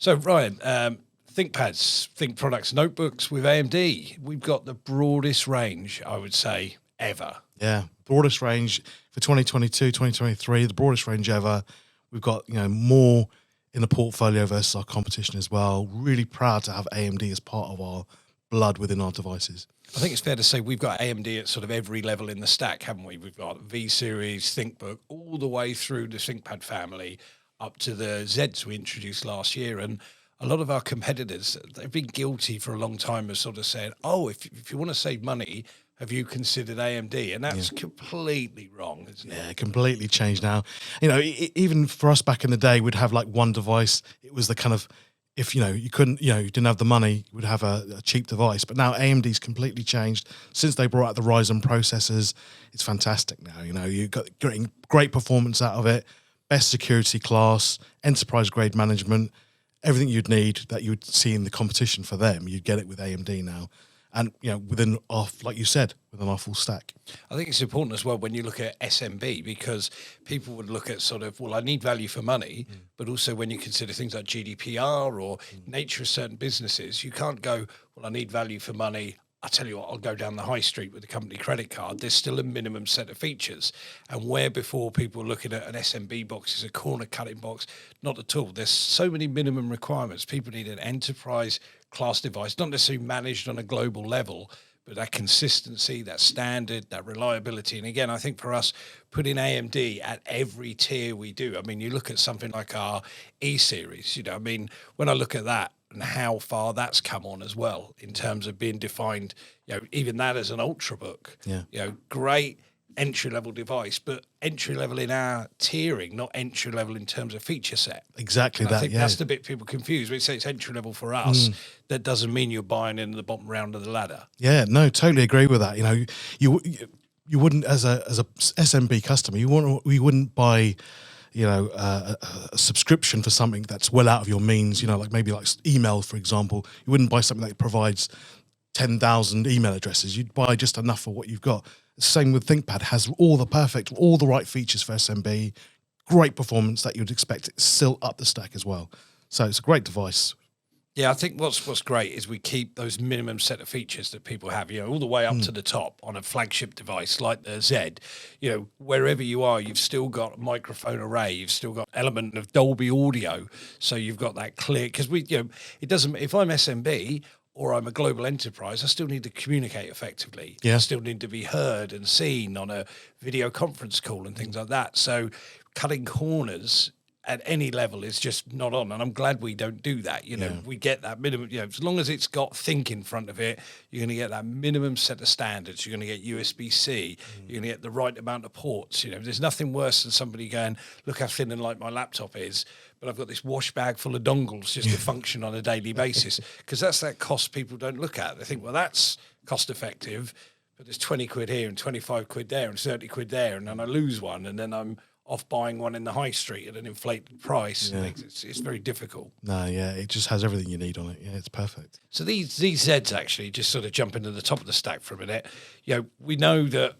So Ryan, ThinkPads, Think Products Notebooks with AMD, we've got the broadest range, I would say, ever. Yeah, broadest range for 2022, 2023, the broadest range ever. We've got, more in the portfolio versus our competition as well. Really proud to have AMD as part of our blood within our devices. I think it's fair to say we've got AMD at sort of every level in the stack, haven't we? We've got V-Series, ThinkBook, all the way through the ThinkPad family up to the Zeds we introduced last year. And a lot of our competitors, they've been guilty for a long time of sort of saying, oh, if you want to save money, have you considered AMD? And that's completely wrong, isn't it? Yeah, completely changed now. Even for us back in the day, we'd have like one device. It was the kind of, if you couldn't, you didn't have the money, you would have a cheap device. But now AMD's completely changed since they brought out the Ryzen processors. It's fantastic now. You've got getting great performance out of it, best security class, enterprise grade management, everything you'd need that you would see in the competition for them. You'd get it with AMD now. And, within our, like you said, within our full stack. I think it's important as well when you look at SMB, because people would look at sort of, well, I need value for money, but also when you consider things like GDPR or nature of certain businesses, you can't go, well, I need value for money. I tell you what, I'll go down the high street with a company credit card. There's still a minimum set of features. And where before people were looking at an SMB box as a corner cutting box, not at all. There's so many minimum requirements. People need an enterprise class device, not necessarily managed on a global level, but that consistency, that standard, that reliability. And again, I think for us, putting AMD at every tier we do, I mean, you look at something like our E-Series, when I look at that, and how far that's come on as well in terms of being defined, even that as an ultrabook, great entry-level device, but entry-level in our tiering, not entry-level in terms of feature set. Exactly that, I think that's the bit people confuse. When you say it's entry-level for us, that doesn't mean you're buying in the bottom round of the ladder. Yeah, no, totally agree with that. You wouldn't, as a SMB customer, you wouldn't buy a subscription for something that's well out of your means, like maybe like email, for example. You wouldn't buy something that provides 10,000 email addresses. You'd buy just enough for what you've got. Same with ThinkPad, has all the right features for SMB, great performance that you'd expect. It's still up the stack as well. So it's a great device. Yeah, I think what's great is we keep those minimum set of features that people have, all the way up to the top on a flagship device like the Z. Wherever you are, you've still got a microphone array, you've still got element of Dolby audio, so you've got that clear. Because it doesn't. If I'm SMB or I'm a global enterprise, I still need to communicate effectively. Yeah. I still need to be heard and seen on a video conference call and things like that. So cutting corners at any level is just not on, and I'm glad we don't do that. We get that minimum. As long as it's got Think in front of it, you're going to get that minimum set of standards. You're going to get USB-C. You're going to get the right amount of ports. There's nothing worse than somebody going, "Look how thin and light my laptop is, but I've got this wash bag full of dongles just to function on a daily basis." Because that's that cost people don't look at. They think, well, that's cost effective, but there's 20 quid here and 25 quid there and 30 quid there, and then I lose one, and then I'm off buying one in the high street at an inflated price. Yeah. It's very difficult. No, yeah, it just has everything you need on it. Yeah, it's perfect. So these Zeds actually, just sort of jump into the top of the stack for a minute. We know that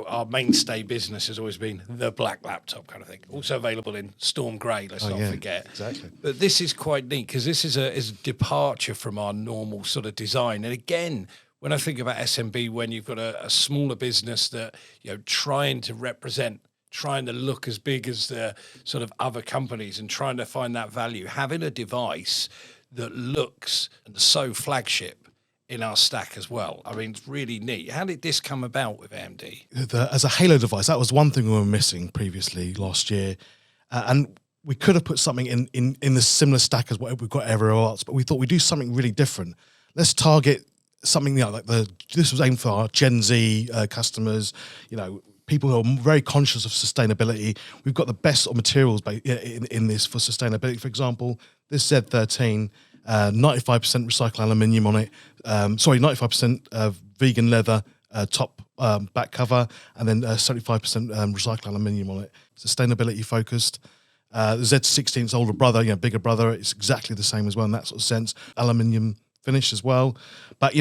our mainstay business has always been the black laptop kind of thing. Also available in storm grey. Let's not forget. Exactly. But this is quite neat because this is a departure from our normal sort of design. And again, when I think about SMB, when you've got a smaller business that trying to represent, trying to look as big as the sort of other companies and trying to find that value, having a device that looks so flagship in our stack as well. I mean, it's really neat. How did this come about with AMD? As a Halo device, that was one thing we were missing previously last year. And we could have put something in the similar stack as what we've got everywhere else, but we thought we'd do something really different. Let's target something, this was aimed for our Gen Z customers, people who are very conscious of sustainability. We've got the best sort of materials in this for sustainability. For example, this Z13, 95% recycled aluminium on it. 95% vegan leather top back cover, and then 75% recycled aluminium on it. Sustainability focused. The Z16, its older brother, bigger brother, it's exactly the same as well in that sort of sense. Aluminium finish as well. But,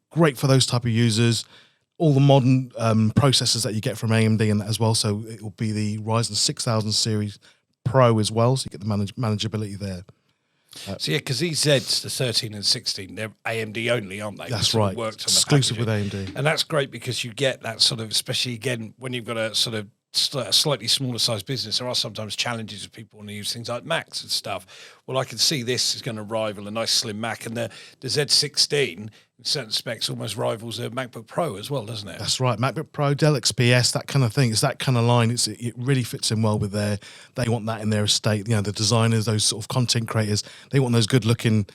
great for those type of users. All the modern processors that you get from AMD and that as well. So it will be the Ryzen 6000 series Pro as well. So you get the manageability there. So yeah, because these Zs, the 13 and 16, they're AMD only, aren't they? That's They sort of right. worked on the Exclusive with packaging. AMD. And that's great because you get that sort of, especially again, when you've got a sort of a slightly smaller size business, there are sometimes challenges with people when they use things like Macs and stuff. Well, I can see this is going to rival a nice slim Mac, and the Z16 in certain specs almost rivals a MacBook Pro as well, doesn't it? That's right. MacBook Pro, Dell XPS, that kind of thing. It's that kind of line. It really fits in well with they want that in their estate. You know, the designers, those sort of content creators, they want those good looking,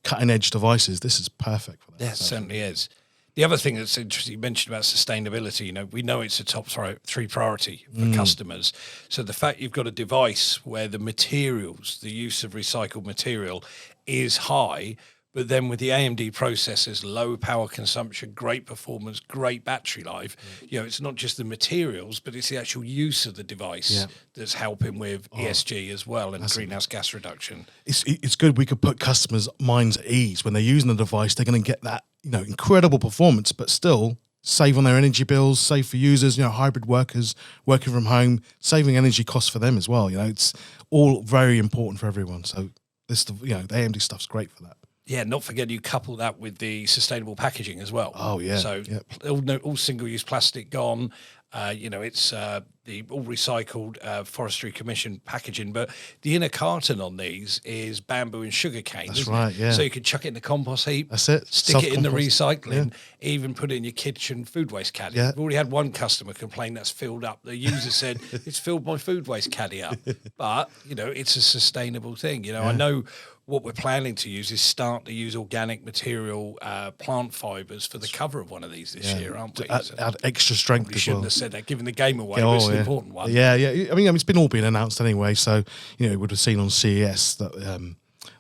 cutting edge devices. This is perfect for that. Yeah, it certainly is. The other thing that's interesting, you mentioned about sustainability, we know it's a top three priority for customers. So the fact you've got a device where the materials, the use of recycled material is high, but then with the AMD processors, low power consumption, great performance, great battery life, it's not just the materials, but it's the actual use of the device that's helping with ESG as well and greenhouse gas reduction. It's good. We could put customers' minds at ease when they're using the device. They're going to get that, incredible performance, but still save on their energy bills, save for users, hybrid workers working from home, saving energy costs for them as well. It's all very important for everyone. So this, the AMD stuff's great for that. Yeah, not forget you couple that with the sustainable packaging as well. Oh yeah. So all single-use plastic gone. It's the all recycled Forestry Commission packaging, but the inner carton on these is bamboo and sugar cane. That's right. Yeah. So you could chuck it in the compost heap. That's it. Stick it in the recycling. Even put it in your kitchen food waste caddy. Yeah. We've already had one customer complain that's filled up. The user said it's filled my food waste caddy up, but it's a sustainable thing. I know. What we're planning to use is start to use organic material, plant fibres for the cover of one of these this year, aren't we? Add extra strength We as shouldn't well. have said that, giving the game away, but it's an important one. Yeah. I mean, it's been all been announced anyway, so we would have seen on CES that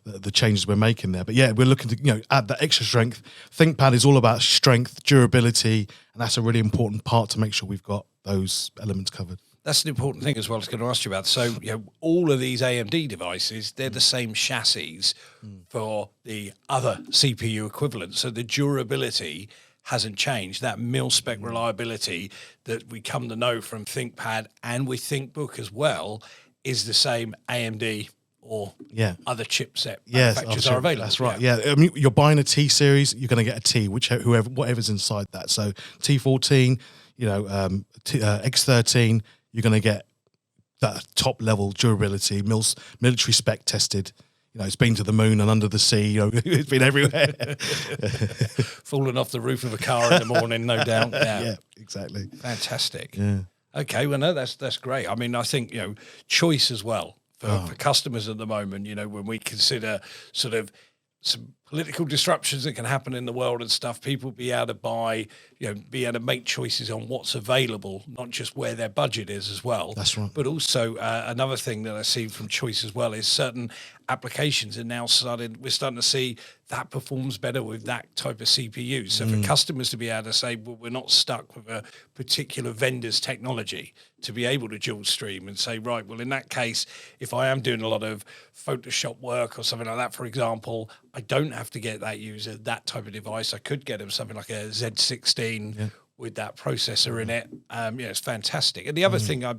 the changes we're making there. But yeah, we're looking to add that extra strength. ThinkPad is all about strength, durability, and that's a really important part to make sure we've got those elements covered. That's an important thing as well. I was going to ask you about. So, all of these AMD devices, they're the same chassis for the other CPU equivalents. So the durability hasn't changed. That mil-spec reliability that we come to know from ThinkPad and with ThinkBook as well is the same AMD or other chipset manufacturers are available. That's right. Yeah. I mean, you're buying a T series, you're going to get a T, whatever's inside that. So T14, X13. You're going to get that top level durability, military spec tested. It's been to the moon and under the sea. It's been everywhere. Falling off the roof of a car in the morning, no doubt. Yeah, exactly. Fantastic. Yeah. Okay, well, no, that's great. I mean, I think, choice as well for customers at the moment, when we consider sort of some political disruptions that can happen in the world and stuff, people be able to buy, be able to make choices on what's available, not just where their budget is as well. That's right. But also another thing that I see from choice as well is certain applications are now we're starting to see that performs better with that type of CPU. So for customers to be able to say, well, we're not stuck with a particular vendor's technology, to be able to dual stream and say, right, well, in that case, if I am doing a lot of Photoshop work or something like that, for example, I don't have to get that user that type of device. I could get them something like a Z16 with that processor in it. It's fantastic. And the other thing I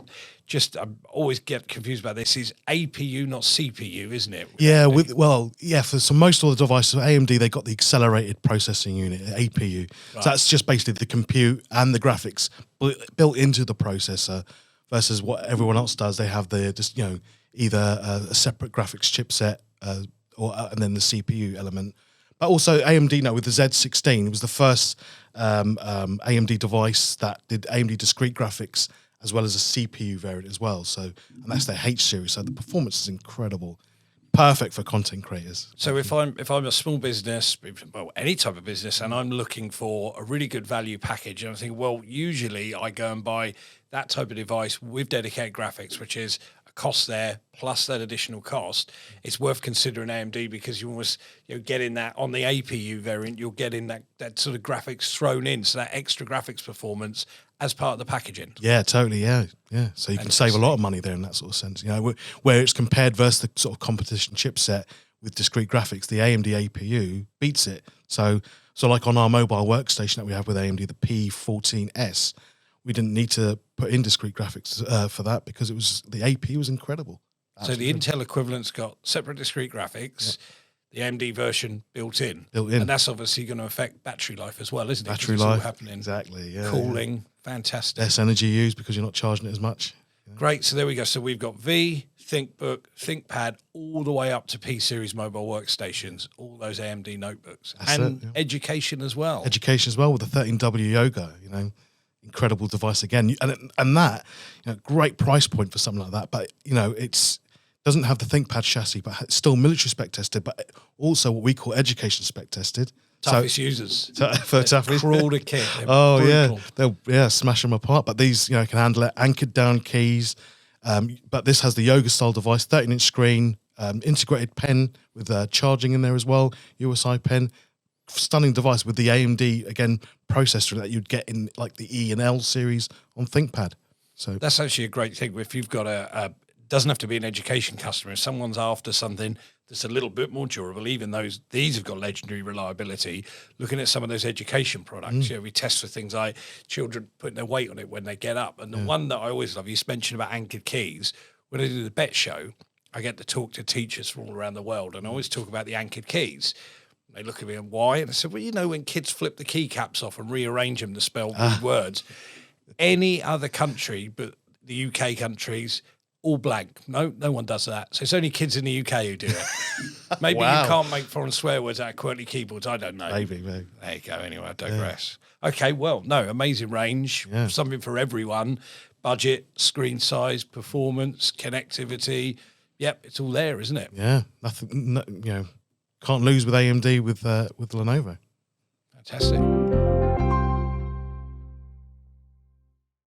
always get confused about this is APU, not CPU, isn't it? Yeah, for most of the devices, AMD, they got the accelerated processing unit, APU. Right. So that's just basically the compute and the graphics built into the processor versus what everyone else does. They have either a separate graphics chipset and then the CPU element. But also AMD with the Z16, it was the first AMD device that did AMD discrete graphics as well as a CPU variant as well. So, and that's their H series. So the performance is incredible, perfect for content creators. So if I'm a small business, well, any type of business, and I'm looking for a really good value package, and I'm thinking, well, usually I go and buy that type of device with dedicated graphics, which is cost there plus that additional cost, it's worth considering AMD because you almost getting that on the APU variant, you're getting that sort of graphics thrown in, so that extra graphics performance as part of the packaging. Yeah, totally. Yeah. So you can save a lot of money there in that sort of sense. Where it's compared versus the sort of competition chipset with discrete graphics, the AMD APU beats it. So like on our mobile workstation that we have with AMD, the P14S. We didn't need to put in discrete graphics for that because the APU was incredible. So the Intel equivalent's got separate discrete graphics, the AMD version built in. And that's obviously going to affect battery life as well, isn't it? Battery it's life. All happening. Exactly, yeah. Cooling, fantastic. Less energy used because you're not charging it as much. Yeah. Great, so there we go. So we've got V, ThinkBook, ThinkPad, all the way up to P-Series mobile workstations, all those AMD notebooks. Education as well. Education as well with the 13W Yoga, incredible device again. And that, great price point for something like that. But, it's doesn't have the ThinkPad chassis, but it's still military spec tested, but also what we call education spec tested. Toughest users. For toughest. Crawl the kit. Oh, brutal. They'll smash them apart. But these, can handle it. Anchored down keys. But this has the Yoga style device, 13-inch screen, integrated pen with charging in there as well, USI pen. Stunning device with the AMD, again, processor that you'd get in like the E and L series on ThinkPad. So that's actually a great thing. If you've got doesn't have to be an education customer. If someone's after something that's a little bit more durable, even those, these have got legendary reliability. Looking at some of those education products, we test for things like children putting their weight on it when they get up. And the one that I always love, you mentioned about anchored keys. When I do the Bet Show, I get to talk to teachers from all around the world, and I always talk about the anchored keys. They look at me and why? And I said, well, when kids flip the keycaps off and rearrange them to spell weird words, any other country but the UK countries, all blank. No one does that. So it's only kids in the UK who do it. Maybe you can't make foreign swear words out of QWERTY keyboards. I don't know. Maybe. There you go. Anyway, I digress. Yeah. Okay, well, no, amazing range. Yeah. Something for everyone. Budget, screen size, performance, connectivity. Yep, it's all there, isn't it? Yeah, nothing. Can't lose with AMD with Lenovo. Fantastic.